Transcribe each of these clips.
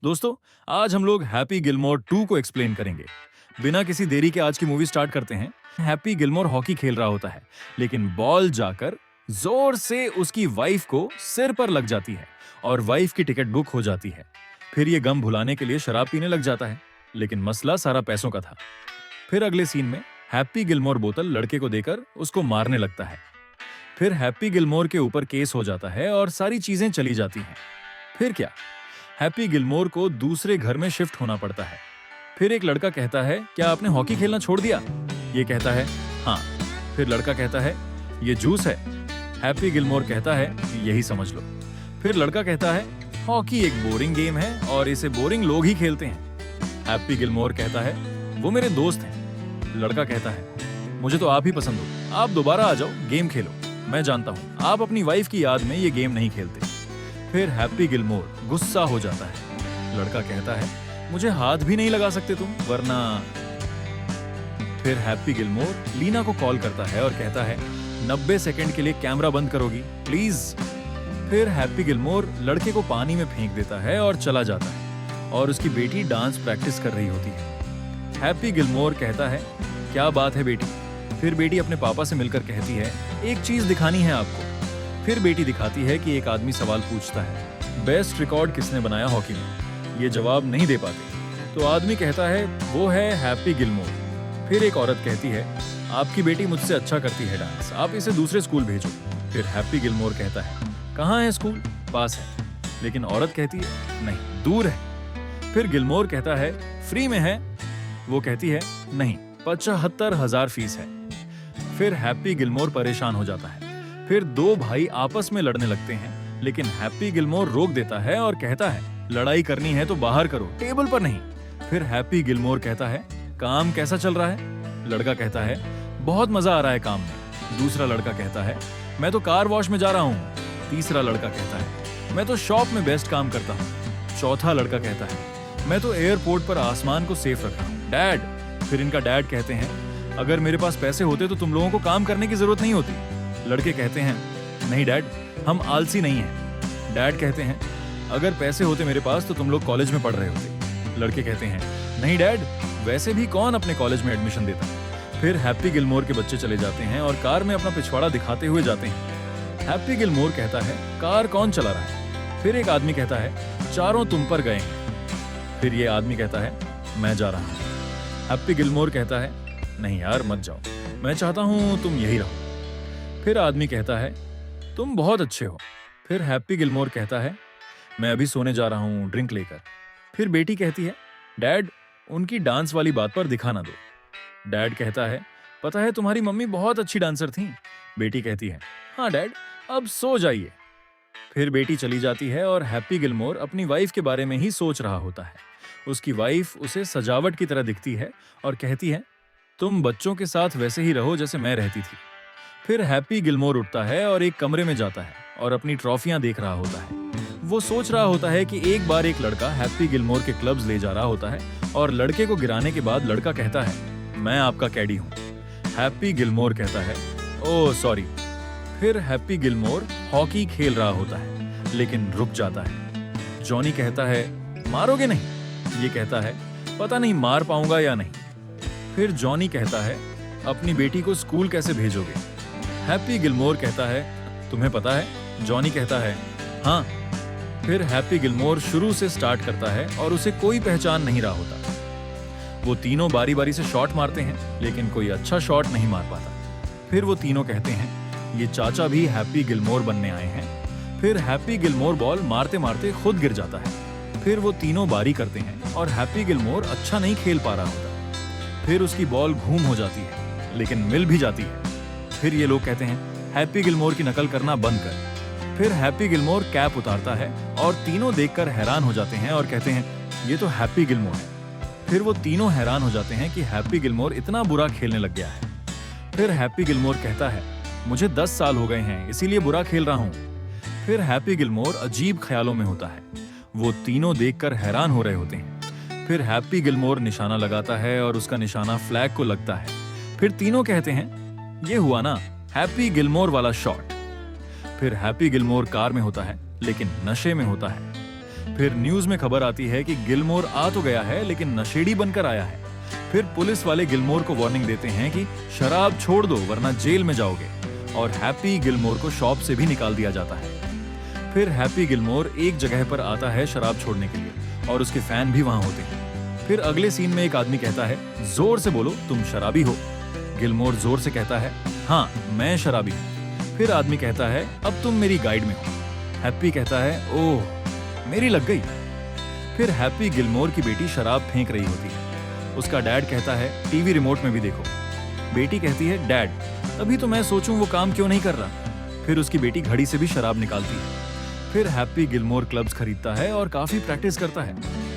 दोस्तों, आज हम लोग हैप्पी गिलमोर 2 को एक्सप्लेन करेंगे। बिना किसी देरी के आज की मूवी स्टार्ट करते हैं। हैप्पी गिलमोर हॉकी खेल रहा होता है, लेकिन बॉल जाकर जोर से उसकी वाइफ को सिर पर लग जाती है और वाइफ की टिकट बुक हो जाती है। फिर ये गम भुलाने के लिए शराब पीने लग जाता है, लेकिन मसला सारा पैसों का था। फिर अगले सीन में हैप्पी गिलमोर बोतल लड़के को देकर उसको मारने लगता है। फिर हैप्पी गिलमोर के ऊपर केस हो जाता है और सारी चीजें चली जाती हैं। फिर क्या, हैप्पी गिलमोर को दूसरे घर में शिफ्ट होना पड़ता है। फिर एक लड़का कहता है, क्या आपने हॉकी खेलना छोड़ दिया? ये कहता है, हाँ। फिर लड़का कहता है, ये जूस है। हैप्पी गिलमोर कहता है, यही समझ लो। फिर लड़का कहता है, हॉकी एक बोरिंग गेम है और इसे बोरिंग लोग ही खेलते हैं। हैप्पी गिलमोर कहता है, वो मेरे दोस्त हैं। लड़का कहता है, मुझे तो आप ही पसंद हो, आप दोबारा आ जाओ, गेम खेलो। मैं जानता हूँ आप अपनी वाइफ की याद में ये गेम नहीं खेलते। फिर हैप्पी गिलमोर गुस्सा हो जाता है। लड़का कहता है, मुझे हाथ भी नहीं लगा सकते तुम, वरना। फिर हैप्पी गिलमोर लीना को कॉल करता है और कहता है, 90 सेकंड के लिए कैमरा बंद करोगी प्लीज। फिर हैप्पी गिलमोर लड़के को पानी में फेंक देता है और चला जाता है और उसकी बेटी डांस प्रैक्टिस कर रही होती है। हैप्पी गिलमोर कहता है, क्या बात है बेटी? फिर बेटी अपने पापा से मिलकर कहती है, एक चीज दिखानी है आपको। फिर बेटी दिखाती है कि एक आदमी सवाल पूछता है, बेस्ट रिकॉर्ड किसने बनाया हॉकी में? ये जवाब नहीं दे पाते तो आदमी कहता है, वो है हैप्पी गिलमोर। फिर एक औरत कहती है, आपकी बेटी मुझसे अच्छा करती है डांस, आप इसे दूसरे स्कूल भेजो। फिर हैप्पी गिलमोर कहता है, कहाँ है स्कूल? पास है। लेकिन औरत कहती है, नहीं, दूर है। फिर गिलमोर कहता है, फ्री में है। वो कहती है, नहीं, 75,000 फीस है। फिर हैप्पी गिलमोर परेशान हो जाता है। फिर दो भाई आपस में लड़ने लगते हैं, लेकिन हैप्पी गिलमोर रोक देता है और कहता है, लड़ाई करनी है तो बाहर करो, टेबल पर नहीं। फिर हैप्पी गिलमोर कहता है, काम कैसा चल रहा है? लड़का कहता है, बहुत मजा आ रहा है काम में। दूसरा लड़का कहता है, मैं तो कार वॉश में जा रहा हूँ। तीसरा लड़का कहता है, मैं तो शॉप में बेस्ट काम करता हूँ। चौथा लड़का कहता है, मैं तो एयरपोर्ट पर आसमान को सेफ रखा हूँ। डैड। फिर इनका डैड कहते हैं, अगर मेरे पास पैसे होते तो तुम लोगों को काम करने की जरूरत नहीं होती। लड़के कहते हैं, नहीं डैड, हम आलसी नहीं हैं। डैड कहते हैं, अगर पैसे होते मेरे पास तो तुम लोग कॉलेज में पढ़ रहे होते। लड़के कहते हैं, नहीं डैड, वैसे भी कौन अपने कॉलेज में एडमिशन देता। फिर हैप्पी गिलमोर के बच्चे चले जाते हैं और कार में अपना पिछवाड़ा दिखाते हुए जाते हैं। हैप्पी गिलमोर कहता है, कार कौन चला रहा है? फिर एक आदमी कहता है, चारों तुम पर गए हैं। फिर ये आदमी कहता है, मैं जा रहा हूँ। हैप्पी गिलमोर कहता है, नहीं यार मत जाओ, मैं चाहता हूँ तुम यही रहो। फिर आदमी कहता है, तुम बहुत अच्छे हो। फिर हैप्पी गिलमोर कहता है, मैं अभी सोने जा रहा हूँ ड्रिंक लेकर। फिर बेटी कहती है, डैड, उनकी डांस वाली बात पर दिखाना दो। डैड कहता है, पता है तुम्हारी मम्मी बहुत अच्छी डांसर थी। बेटी कहती है, हाँ डैड, अब सो जाइए। फिर बेटी चली जाती है और हैप्पी गिलमोर अपनी वाइफ के बारे में ही सोच रहा होता है। उसकी वाइफ उसे सजावट की तरह दिखती है और कहती है, तुम बच्चों के साथ वैसे ही रहो जैसे मैं रहती थी। फिर हैप्पी गिलमोर उठता है और एक कमरे में जाता है और अपनी ट्रॉफियां देख रहा होता है। वो सोच रहा होता है कि एक बार एक लड़का हैप्पी गिलमोर के क्लब्स ले जा रहा होता है और लड़के को गिराने के बाद लड़का कहता है, मैं आपका कैडी हूँ। हैप्पी गिलमोर कहता है, ओह सॉरी। फिर हैप्पी गिलमोर हॉकी खेल रहा होता है, लेकिन रुक जाता है। जॉनी कहता है, मारोगे नहीं? ये कहता है, पता नहीं मार पाऊंगा या नहीं। फिर जॉनी कहता है, अपनी बेटी को स्कूल कैसे भेजोगे? हैप्पी गिलमोर कहता है, तुम्हें पता है? जॉनी कहता है, हाँ। फिर हैप्पी गिलमोर शुरू से स्टार्ट करता है और उसे कोई पहचान नहीं रहा होता। वो तीनों बारी बारी से शॉट मारते हैं, लेकिन कोई अच्छा शॉट नहीं मार पाता। फिर वो तीनों कहते हैं, ये चाचा भी हैप्पी गिलमोर बनने आए हैं। फिर हैप्पी गिलमोर बॉल मारते मारते खुद गिर जाता है। फिर वो तीनों बारी करते हैं और हैप्पी गिलमोर अच्छा नहीं खेल पा रहा होता। फिर उसकी बॉल घूम हो जाती है, लेकिन मिल भी जाती है। फिर ये लोग कहते हैं, हैप्पी गिलमोर की नकल करना बंद कर। फिर हैप्पी गिलमोर कैप उतारता है और तीनों देखकर हैरान हो जाते हैं और कहते हैं, ये तो हैप्पी गिलमोर है। फिर वो तीनों हैरान हो जाते हैं कि हैप्पी गिलमोर इतना बुरा खेलने लग गया है। फिर हैप्पी गिलमोर कहता है, मुझे 10 साल हो गए हैं, इसीलिए बुरा खेल रहा हूँ। फिर हैप्पी गिलमोर अजीब ख्यालों में होता है। वो तीनों देखकर हैरान हो रहे होते हैं। फिर हैप्पी गिलमोर निशाना लगाता है और उसका निशाना फ्लैग को लगता है। फिर तीनों कहते हैं, ये हुआ ना हैप्पी गिलमोर वाला शॉट। फिर हैप्पी गिलमोर कार में होता है, लेकिन नशे में होता है। फिर न्यूज में खबर आती है कि गिलमोर आ तो गया है लेकिन नशेड़ी बनकर आया है। फिर पुलिस वाले गिलमोर को वार्निंग देते हैं कि शराब छोड़ दो वरना जेल में जाओगे, और हैप्पी गिलमोर को शॉप से भी निकाल दिया जाता है। फिर हैप्पी गिलमोर एक जगह पर आता है शराब छोड़ने के लिए और उसके फैन भी वहां होते हैं। फिर अगले सीन में एक आदमी कहता है, जोर से बोलो तुम शराबी हो। गिलमोर जोर से कहता है, हाँ मैं शराबी हूं। फिर आदमी कहता है, अब तुम मेरी गाइड में हो। हैप्पी कहता है, ओह मेरी लग गई। फिर हैप्पी गिलमोर की बेटी शराब फेंक रही होती है। उसका डैड कहता है, टीवी रिमोट में भी देखो। बेटी कहती है, डैड तभी तो मैं सोचूं वो काम क्यों नहीं कर रहा। फिर उसकी बेटी घड़ी से भी शराब निकालती है। फिर हैप्पी गिलमोर क्लब्स खरीदता है और काफी प्रैक्टिस करता है।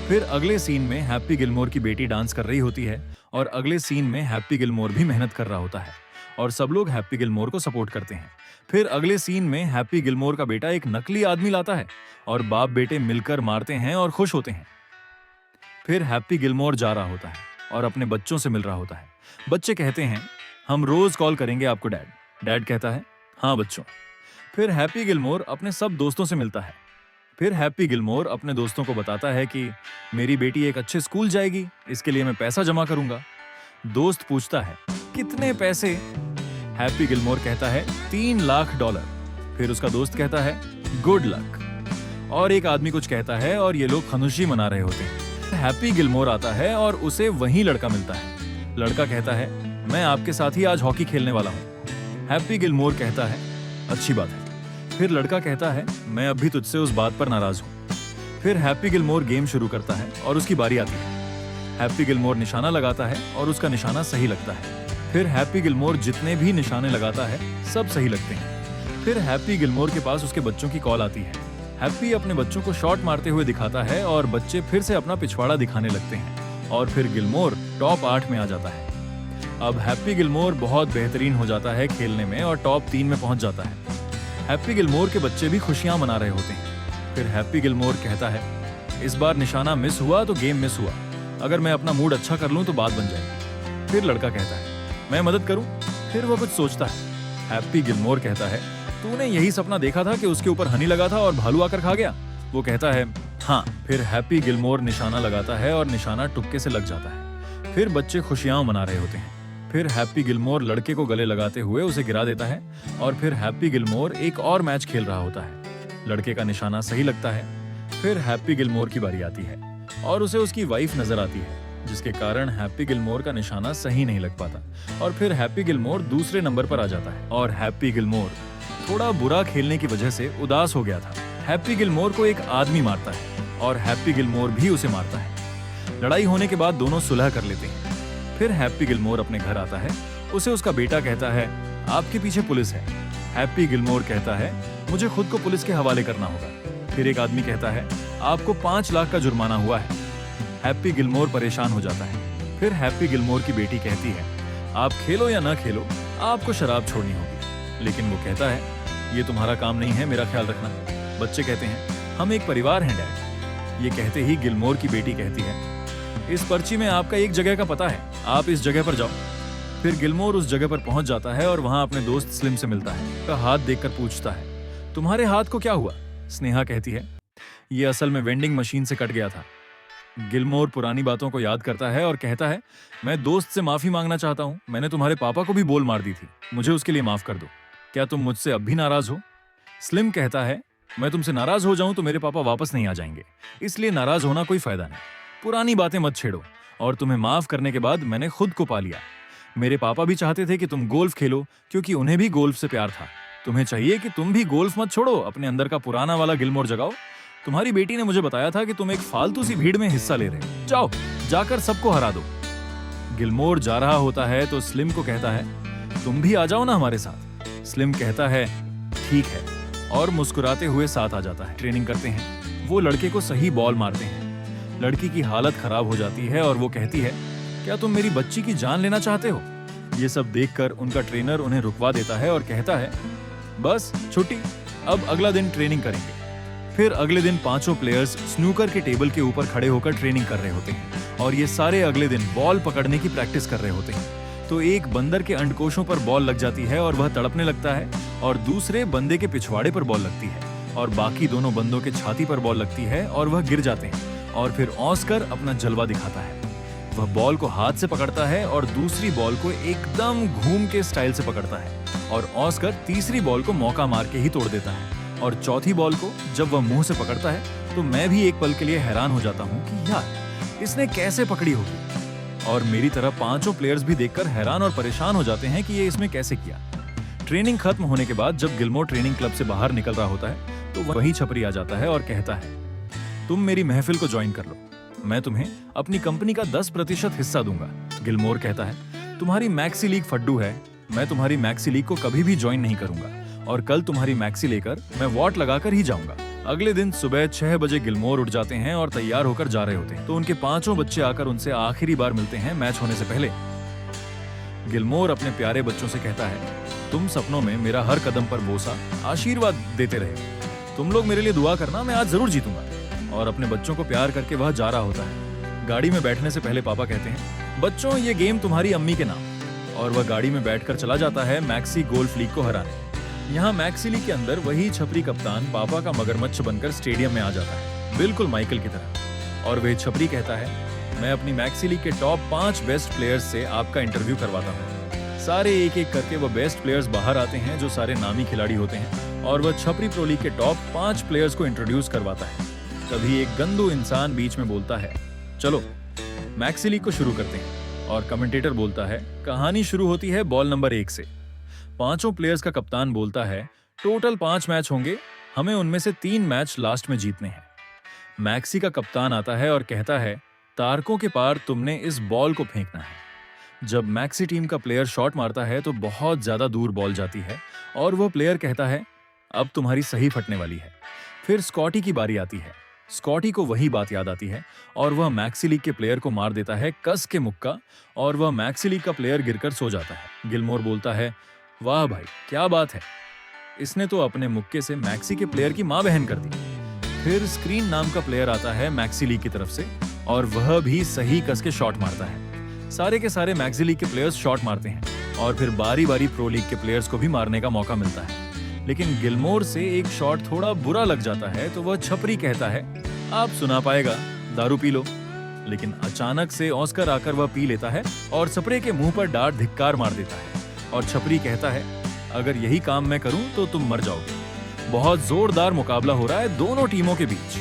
फिर अगले सीन में हैप्पी गिलमोर की बेटी डांस कर रही होती है और अगले सीन में हैप्पी गिलमोर भी मेहनत कर रहा होता है और सब लोग हैप्पी गिलमोर को सपोर्ट करते हैं। फिर अगले सीन में हैप्पी गिलमोर का बेटा एक नकली आदमी लाता है और बाप बेटे मिलकर मारते हैं और खुश होते हैं। फिर हैप्पी गिलमोर जा रहा होता है और अपने बच्चों से मिल रहा होता है। बच्चे कहते हैं, हम रोज कॉल करेंगे आपको डैड। डैड कहता है, हाँ बच्चों। फिर हैप्पी गिलमोर अपने सब दोस्तों से मिलता है। फिर हैप्पी गिलमोर अपने दोस्तों को बताता है कि मेरी बेटी एक अच्छे स्कूल जाएगी, इसके लिए मैं पैसा जमा करूंगा। दोस्त पूछता है, कितने पैसे? हैप्पी गिलमोर कहता है, $3 लाख। फिर उसका दोस्त कहता है, गुड लक। और एक आदमी कुछ कहता है और ये लोग खनुशी मना रहे होते हैं। हैप्पी गिलमोर आता है और उसे वही लड़का मिलता है। लड़का कहता है, मैं आपके साथ ही आज हॉकी खेलने वाला हूँ। हैप्पी गिलमोर कहता है, अच्छी बात है। फिर लड़का कहता है, मैं अब भी तुझसे उस बात पर नाराज हूँ। फिर हैप्पी गिलमोर गेम शुरू करता है और उसकी बारी आती है। हैप्पी गिलमोर निशाना लगाता है और उसका निशाना सही लगता है। फिर हैप्पी गिलमोर जितने भी निशाने लगाता है सब सही लगते हैं। फिर हैप्पी गिलमोर के पास उसके बच्चों की कॉल आती है। हैप्पी अपने बच्चों को शॉट मारते हुए दिखाता है और बच्चे फिर से अपना पिछवाड़ा दिखाने लगते हैं और फिर गिलमोर टॉप 8 में आ जाता है। अब हैप्पी गिलमोर बहुत बेहतरीन हो जाता है खेलने में और टॉप 3 में पहुंच जाता है। हैप्पी गिलमोर के बच्चे भी खुशियां मना रहे होते हैं। फिर हैप्पी गिलमोर कहता है, इस बार निशाना मिस हुआ तो गेम मिस हुआ, अगर मैं अपना मूड अच्छा कर लूं तो बात बन जाएगी। फिर लड़का कहता है, मैं मदद करूं? फिर वो कुछ सोचता है। हैप्पी गिलमोर कहता है, तूने यही सपना देखा था कि उसके ऊपर हनी लगा था और भालू आकर खा गया? वो कहता है, हाँ। फिर हैप्पी गिलमोर निशाना लगाता है और निशाना तुक्के से लग जाता है। फिर बच्चे खुशियां मना रहे होते हैं। फिर हैप्पी गिलमोर लड़के को गले लगाते हुए उसे गिरा देता है और फिर हैप्पी गिलमोर एक और मैच खेल रहा होता है। लड़के का निशाना सही लगता है। फिर हैप्पी गिलमोर की बारी आती है और उसे उसकी वाइफ नजर आती है, जिसके कारण हैप्पी गिलमोर का निशाना सही नहीं लग पाता और फिर हैप्पी गिलमोर दूसरे नंबर पर आ जाता है और हैप्पी गिलमोर थोड़ा बुरा खेलने की वजह से उदास हो गया था। हैप्पी गिलमोर को एक आदमी मारता है और हैप्पी गिलमोर भी उसे मारता है। लड़ाई होने के बाद दोनों सुलह कर लेते हैं। फिर हैप्पी गिलमोर अपने घर आता है। उसे उसका बेटा कहता है, आपके पीछे पुलिस है। हैप्पी गिलमोर कहता है, मुझे खुद को पुलिस के हवाले करना होगा। फिर एक आदमी कहता है, आपको 5 लाख का जुर्माना हुआ है। हैप्पी गिलमोर परेशान हो जाता है। फिर हैप्पी गिलमोर की बेटी कहती है, आप खेलो या ना खेलो, आपको शराब छोड़नी होगी। लेकिन वो कहता है, ये तुम्हारा काम नहीं है, मेरा ख्याल रखना। बच्चे कहते हैं, हम एक परिवार हैं डैड। ये कहते ही गिलमोर की बेटी कहती है, इस पर्ची में आपका एक जगह का पता है, आप इस जगह पर जाओ। फिर गिलमोर उस जगह पर पहुंच जाता है और वहां अपने दोस्त स्लिम से मिलता है। उसका हाथ देखकर पूछता है, तुम्हारे हाथ को क्या हुआ? स्नेहा कहती है, ये असल में वेंडिंग मशीन से कट गया था। गिलमोर पुरानी बातों को याद करता है और कहता है, मैं दोस्त से माफी मांगना चाहता हूँ, मैंने तुम्हारे पापा को भी बोल मार दी थी, मुझे उसके लिए माफ कर दो। क्या तुम मुझसे अब भी नाराज हो? स्लिम कहता है, मैं तुमसे नाराज हो जाऊं तो मेरे पापा वापस नहीं आ जाएंगे, इसलिए नाराज होना कोई फायदा नहीं। पुरानी बातें मत छेड़ो, और तुम्हें माफ करने के बाद मैंने खुद को पा लिया। मेरे पापा भी चाहते थे कि तुम गोल्फ खेलो क्योंकि उन्हें भी गोल्फ से प्यार था। तुम्हें चाहिए कि तुम भी गोल्फ मत छोड़ो, अपने अंदर का पुराना वाला गिलमोर जगाओ। तुम्हारी बेटी ने मुझे बताया था कि तुम एक फालतू सी भीड़ में हिस्सा ले रहे हो, जाओ जाकर सबको हरा दो। गिलमोर जा रहा होता है तो स्लिम को कहता है, तुम भी आ जाओ ना हमारे साथ। स्लिम कहता है, ठीक है, और मुस्कुराते हुए साथ आ जाता है। ट्रेनिंग करते हैं, वो लड़के को सही बॉल मारते हैं। लड़की की हालत खराब हो जाती है और वो कहती है, क्या तुम मेरी बच्ची की जान लेना चाहते हो? ये सब देखकर उनका ट्रेनर उन्हें रुकवा देता है और कहता है, बस छुट्टी, अब अगला दिन ट्रेनिंग करेंगे। फिर अगले दिन 5 प्लेयर्स स्नूकर के टेबल के ऊपर खड़े होकर ट्रेनिंग कर रहे होते हैं और ये सारे अगले दिन बॉल पकड़ने की प्रैक्टिस कर रहे होते हैं। तो एक बंदर के अंडकोशों पर बॉल लग जाती है और वह तड़पने लगता है और दूसरे बंदे के पिछवाड़े पर बॉल लगती है और बाकी दोनों बंदों के छाती पर बॉल लगती है और वह गिर जाते हैं। और फिर ऑस्कर अपना जलवा दिखाता है। वह बॉल को हाथ से पकड़ता है और दूसरी बॉल को एकदम घूम के स्टाइल से पकड़ता है और ऑस्कर तीसरी बॉल को मौका मार के ही तोड़ देता है। और चौथी बॉल को जब वह मुंह से पकड़ता है तो मैं भी एक पल के लिए हैरान हो जाता हूँ कि यार इसने कैसे पकड़ी होगी। और मेरी तरह पांचों प्लेयर्स भी देखकर हैरान और परेशान हो जाते हैं कि ये इसमें कैसे किया। ट्रेनिंग खत्म होने के बाद जब गिलमोर ट्रेनिंग क्लब से बाहर निकल रहा होता है तो वही छपरी आ जाता है और कहता है, तुम मेरी महफिल को ज्वाइन कर लो, मैं तुम्हें अपनी कंपनी का 10% हिस्सा दूंगा। गिलमोर कहता है, तुम्हारी मैक्सी लीग फड्डू है, मैं तुम्हारी मैक्सी लीग को कभी भी ज्वाइन नहीं करूंगा और कल तुम्हारी मैक्सी लेकर मैं वॉट लगाकर ही जाऊंगा। अगले दिन सुबह 6 बजे गिलमोर उठ जाते हैं और तैयार होकर जा रहे होते हैं तो उनके पांचों बच्चे आकर उनसे आखिरी बार मिलते हैं मैच होने से पहले। गिलमोर अपने प्यारे बच्चों से कहता है, तुम सपनों में मेरा हर कदम पर बोसा आशीर्वाद देते रहे, तुम लोग मेरे लिए दुआ करना, मैं आज जरूर जीतूंगा। और अपने बच्चों को प्यार करके वह जा रहा होता है। गाड़ी में बैठने से पहले पापा कहते हैं, बच्चों ये गेम तुम्हारी अम्मी के नाम। और वह गाड़ी में बैठकर चला जाता है मैक्सी गोल्फ लीग को हराने। यहाँ मैक्सी लीग के अंदर वही छपरी कप्तान पापा का मगरमच्छ बनकर स्टेडियम में आ जाता है, बिल्कुल माइकल की तरह। और वह छपरी कहता है, मैं अपनी मैक्सी लीग के टॉप 5 बेस्ट प्लेयर्स से आपका इंटरव्यू करवाता हूँ। सारे एक एक करके वह बेस्ट प्लेयर्स बाहर आते हैं जो सारे नामी खिलाड़ी होते हैं और वह छपरी प्रो लीग के टॉप 5 प्लेयर्स को इंट्रोड्यूस करवाता है। तभी एक गंदू इंसान बीच में बोलता है, चलो मैक्सी लीग को शुरू करते हैं। और कमेंटेटर बोलता है, कहानी शुरू होती है बॉल नंबर 1 से। पांचों प्लेयर्स का कप्तान बोलता है, टोटल 5 मैच होंगे, हमें उनमें से 3 मैच लास्ट में जीतने हैं। मैक्सी का कप्तान आता है और कहता है, तारकों के पार तुमने इस बॉल को फेंकना है। जब मैक्सी टीम का प्लेयर शॉट मारता है तो बहुत ज्यादा दूर बॉल जाती है और वह प्लेयर कहता है, अब तुम्हारी सही फटने वाली है। फिर स्कॉटी की बारी आती है। स्कॉटी को वही बात याद आती है और वह मैक्सी लीग के प्लेयर को मार देता है कस के मुक्का और वह मैक्सी लीग का प्लेयर गिरकर सो जाता है। गिलमोर बोलता है, वाह भाई क्या बात है, इसने तो अपने मुक्के से मैक्सी के प्लेयर की मां बहन कर दी। फिर स्क्रीन नाम का प्लेयर आता है मैक्सी लीग की तरफ से और वह भी सही कस के शॉट मारता है। सारे के सारे मैक्सी लीग के प्लेयर्स शॉट मारते हैं और फिर बारी बारी प्रो लीग के प्लेयर्स को भी मारने का मौका मिलता है। लेकिन गिलमोर से एक शॉट थोड़ा बुरा लग जाता है तो वह छपरी कहता है, आप सुना पाएगा, दारू पी लो। लेकिन अचानक से ऑस्कर आकर वह पी लेता है और छपरे के मुंह पर डांट धिक्कार मार देता है और छपरी कहता है, अगर यही काम मैं करूं तो तुम मर जाओगे। बहुत जोरदार मुकाबला हो रहा है दोनों टीमों के बीच।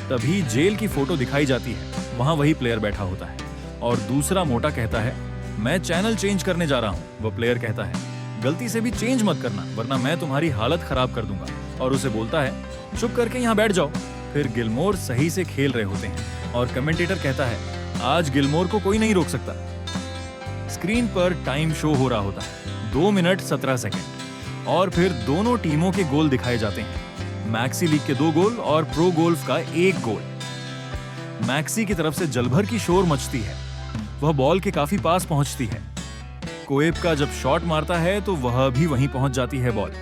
तभी जेल की फोटो दिखाई जाती है, वहां वही प्लेयर बैठा होता है और दूसरा मोटा कहता है, मैं चैनल चेंज करने जा रहा हूं। वह प्लेयर कहता है, गलती से भी चेंज मत करना वरना मैं तुम्हारी हालत खराब कर दूंगा। और उसे बोलता है, चुप करके यहाँ बैठ जाओ। फिर गिलमोर सही से खेल रहे होते हैं और कमेंटेटर कहता है, आज गिलमोर को कोई नहीं रोक सकता। स्क्रीन पर टाइम शो हो रहा होता है, 2 मिनट 17 सेकेंड और फिर दोनों टीमों के गोल दिखाए जाते हैं। मैक्सी लीग के 2 गोल और प्रो गोल्फ का 1 गोल। मैक्सी की तरफ से जलभर की शोर मचती है, वह बॉल के काफी पास पहुंचती है। कोएब का जब शॉट मारता है तो वह भी वहीं पहुंच जाती है बॉल,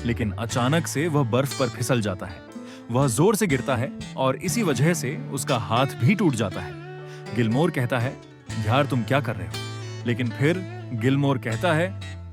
लेकिन अचानक से वह बर्फ पर फिसल जाता है। वह जोर से गिरता है और इसी वजह से उसका हाथ भी टूट जाता है। गिलमोर कहता है, यार तुम क्या कर रहे हो? लेकिन फिर गिलमोर कहता है,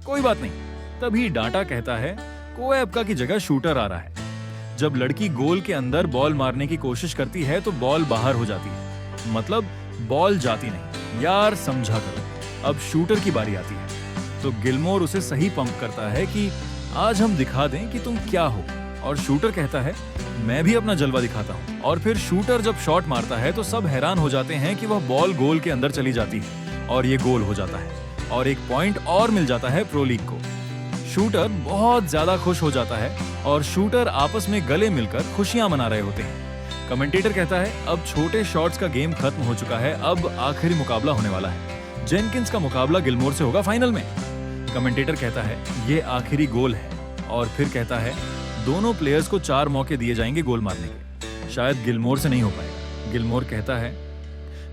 कोई बात नहीं। तभी डांटा कहता है, कोएब की जगह शूटर आ रहा है। जब लड़की गोल के अंदर बॉल मारने की कोशिश करती है तो बॉल बाहर हो जाती है, मतलब बॉल जाती नहीं। यार समझा करो। अब शूटर की बारी आती है तो गिलमोर उसे सही पंप करता है कि आज हम दिखा दें कि तुम क्या हो। और शूटर कहता है, मैं भी अपना जलवा दिखाता हूँ। और फिर शूटर जब शॉट मारता है तो सब हैरान हो जाते हैं कि वह बॉल गोल के अंदर चली जाती है और ये गोल हो जाता है और 1 पॉइंट और मिल जाता है प्रो लीग को। शूटर बहुत ज्यादा खुश हो जाता है और शूटर आपस में गले मिलकर खुशियां मना रहे होते हैं। कमेंटेटर कहता है, अब छोटे शॉट्स का गेम खत्म हो चुका है, अब आखिरी मुकाबला होने वाला है। जेनकिंस का मुकाबला गिलमोर से होगा फाइनल में। कमेंटेटर कहता है, ये आखिरी गोल है और फिर कहता है, दोनों प्लेयर्स को 4 मौके दिए जाएंगे गोल मारने के। शायद गिलमोर से नहीं हो पाएगा। गिलमोर कहता है,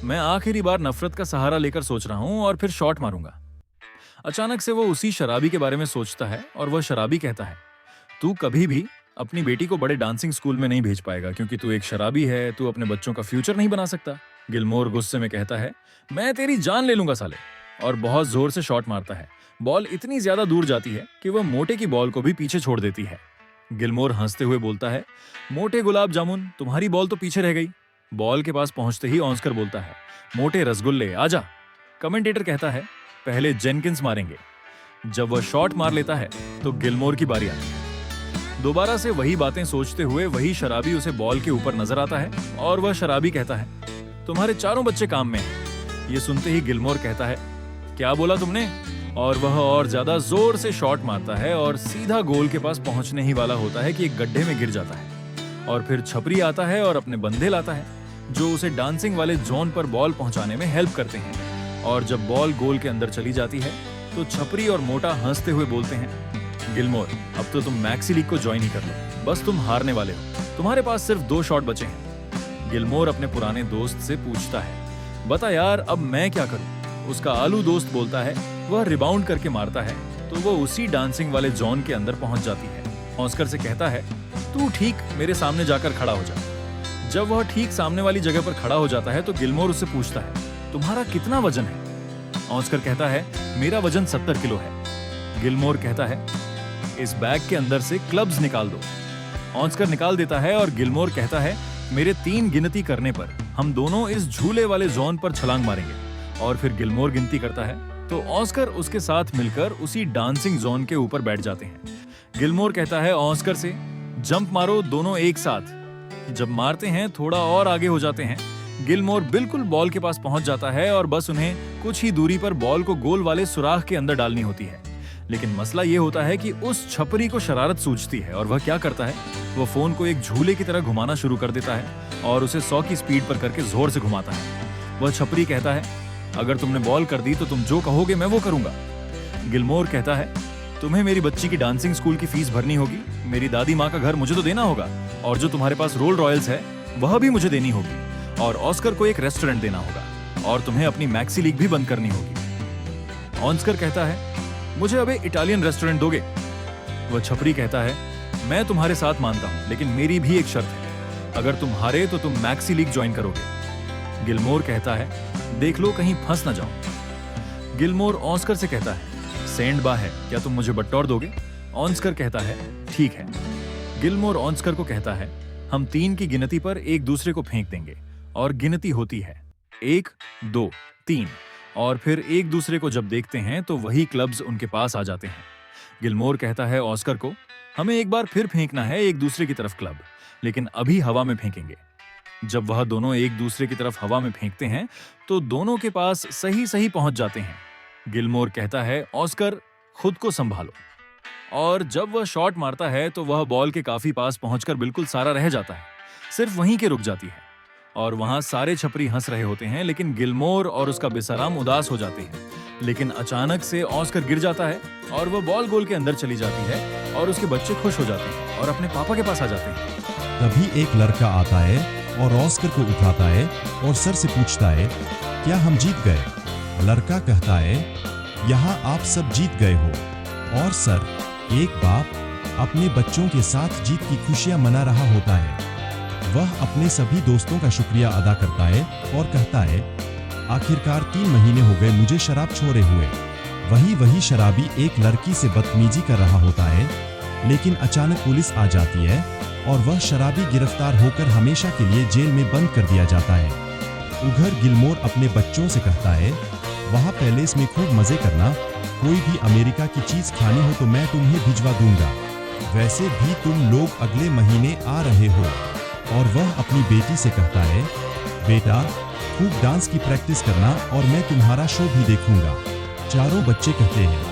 मैं आखिरी बार नफरत का सहारा लेकर सोच रहा हूं और फिर शॉट मारूंगा। अचानक से वो उसी शराबी के बारे में सोचता है और वह शराबी कहता है, तू कभी भी अपनी बेटी को बड़े डांसिंग स्कूल में नहीं भेज पाएगा क्योंकि तू एक शराबी है, तू अपने बच्चों का फ्यूचर नहीं बना सकता। गिलमोर गुस्से में कहता है, मैं तेरी जान ले लूंगा साले, और बहुत जोर से शॉट मारता है। बॉल इतनी ज्यादा दूर जाती है कि वह मोटे की बॉल को भी पीछे छोड़ देती है। गिलमोर हंसते हुए बोलता है, मोटे गुलाब जामुन, तुम्हारी बॉल तो पीछे रह गई। बॉल के पास पहुंचते ही ऑस्कर बोलता है, मोटे रसगुल्ले आजा। कमेंटेटर कहता है, पहले जेनकिंस मारेंगे। जब वह शॉट मार लेता है तो गिलमोर की बारी आती है। दोबारा से वही बातें सोचते हुए वही शराबी उसे बॉल के ऊपर नजर आता है और वह शराबी कहता है, तुम्हारे चारों बच्चे काम में हैं। ये सुनते ही गिलमोर कहता है, क्या बोला तुमने? और वह और ज्यादा जोर से शॉट मारता है और सीधा गोल के पास पहुंचने ही वाला होता है कि एक गड्ढे में गिर जाता है। और फिर छपरी आता है और अपने बंदे लाता है जो उसे डांसिंग वाले जोन पर बॉल पहुंचाने में हेल्प करते हैं। और जब बॉल गोल के अंदर चली जाती है तो छपरी और मोटा हंसते हुए बोलते हैं, गिलमोर, अब तो तुम मैक्सी लीग को ज्वाइन ही कर लो, बस तुम हारने वाले हो, तुम्हारे पास सिर्फ 2 शॉट बचे हैं। गिलमोर अपने पुराने दोस्त से पूछता है, बता यार, अब मैं क्या करूं? उसका आलू दोस्त बोलता है, वह रिबाउंड करके मारता है तो वो उसी डांसिंग वाले जोन के अंदर पहुंच जाती है। ऑस्कर से कहता है, तू ठीक मेरे सामने जाकर खड़ा हो जा। जब वह ठीक सामने वाली जगह पर खड़ा हो जाता है तो गिलमोर उससे पूछता है, तुम्हारा कितना वजन है? ऑस्कर कहता है, मेरा वजन 70 किलो है। गिलमोर कहता है, इस बैग के अंदर से क्लब्स निकाल दो। ऑस्कर निकाल देता है और गिलमोर कहता है, मेरे 3 गिनती करने पर हम दोनों इस झूले वाले जोन पर छलांग मारेंगे। और फिर गिलमोर गिनती करता है तो ऑस्कर उसके साथ मिलकर उसी डांसिंग जोन के ऊपर बैठ जाते हैं। गिलमोर कहता है ऑस्कर से, जंप मारो दोनों एक साथ। जब मारते हैं थोड़ा और आगे हो जाते हैं। गिलमोर बिल्कुल बॉल के पास पहुंच जाता है और बस उन्हें कुछ ही दूरी पर बॉल को गोल वाले सुराख के अंदर डालनी होती है। लेकिन मसला ये होता है कि उस छपरी को शरारत सूझती है और वह क्या करता है, वह फोन को एक झूले की तरह घुमाना शुरू कर देता है और उसे 100 की स्पीड पर करके जोर से घुमाता है। वह छपरी कहता है, अगर तुमने बॉल कर दी तो तुम जो कहोगे मैं वो करूंगा। गिलमोर कहता है, तुम्हें मेरी बच्ची की डांसिंग स्कूल की फीस भरनी होगी, मेरी दादी माँ का घर मुझे तो देना होगा, और जो तुम्हारे पास रोल रॉयल्स है वह भी मुझे देनी होगी, और ऑस्कर को एक रेस्टोरेंट देना होगा, और तुम्हें अपनी मैक्सी लीग भी बंद करनी होगी। ऑस्कर कहता है, मुझे अब एक इटालियन रेस्टोरेंट दोगे? वह छपरी कहता है, मैं तुम्हारे साथ मानता हूं, लेकिन मेरी भी एक शर्त है, अगर तुम हारे तो तुम मैक्सी लीग ज्वाइन करोगे। गिलमोर कहता है, देख लो कहीं फंस ना जाओ। गिलमोर ऑस्कर से कहता है, सेंड बा है, क्या तुम मुझे बटौर दोगे? ऑस्कर कहता है, ठीक है। गिलमोर ऑस्कर को कहता है, हम 3 की गिनती पर एक दूसरे को फेंक देंगे, और गिनती होती है 1, 2, 3, और फिर एक दूसरे को जब देखते हैं तो वही क्लब्स उनके पास आ जाते हैं। गिलमोर कहता है ऑस्कर को, हमें एक बार फिर फेंकना है एक दूसरे की तरफ क्लब, लेकिन अभी हवा में फेंकेंगे। जब वह दोनों एक दूसरे की तरफ हवा में फेंकते हैं तो दोनों के पास सही सही पहुंच जाते हैं। गिलमोर कहता है, ऑस्कर खुद को संभालो। और जब वह शॉट मारता है तो वह बॉल के काफी पास पहुंचकर बिल्कुल सारा रह जाता है, सिर्फ वहीं के रुक जाती है। और वहां सारे छपरी हंस रहे होते हैं, लेकिन गिलमोर और उसका बेसराम उदास हो जाते हैं। लेकिन अचानक से ऑस्कर गिर जाता है और वह बॉल गोल के अंदर चली जाती है और उसके बच्चे खुश हो जाते हैं और अपने पापा के पास आ जाते हैं। तभी एक लड़का आता है और ऑस्कर को उठाता है और सर से पूछता है, क्या हम जीत गए? लड़का कहता है, यहाँ आप सब जीत गए हो। और सर, एक बाप अपने बच्चों के साथ जीत की खुशियां मना रहा होता है। वह अपने सभी दोस्तों का शुक्रिया अदा करता है और कहता है, आखिरकार 3 महीने हो गए मुझे शराब छोड़े हुए। वही शराबी एक लड़की से बदतमीजी कर रहा होता है, लेकिन अचानक पुलिस आ जाती है और वह शराबी गिरफ्तार होकर हमेशा के लिए जेल में बंद कर दिया जाता है। उधर गिलमोर अपने बच्चों से कहता है, वहाँ पैलेस में खूब मजे करना, कोई भी अमेरिका की चीज खानी हो तो मैं तुम्हें भिजवा दूंगा। वैसे भी तुम लोग अगले महीने आ रहे हो। और वह अपनी बेटी से कहता है, बेटा खूब डांस की प्रैक्टिस करना और मैं तुम्हारा शो भी देखूंगा। चारों बच्चे कहते हैं,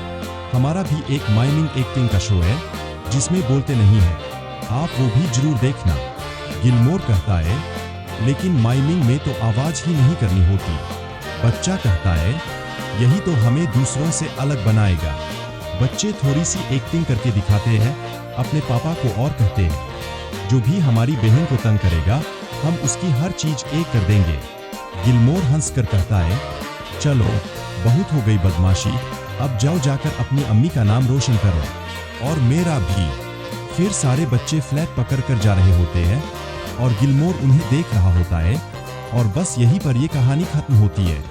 हमारा भी एक माइमिंग एक्टिंग का शो है जिसमें बोलते नहीं है, आप वो भी जरूर देखना। गिलमोर कहता है, लेकिन माइमिंग में तो आवाज ही नहीं करनी होती। बच्चा कहता है, यही तो हमें दूसरों से अलग बनाएगा। बच्चे थोड़ी सी एक्टिंग करके दिखाते हैं अपने पापा को और कहते हैं, जो भी हमारी बहन को तंग करेगा हम उसकी हर चीज एक कर देंगे। गिलमोर हंसकर कहता है, चलो बहुत हो गई बदमाशी, अब जाओ जाकर अपनी अम्मी का नाम रोशन करो, और मेरा भी। फिर सारे बच्चे फ्लैट पकड़ कर जा रहे होते हैं और गिलमोर उन्हें देख रहा होता है, और बस यहीं पर ये कहानी खत्म होती है।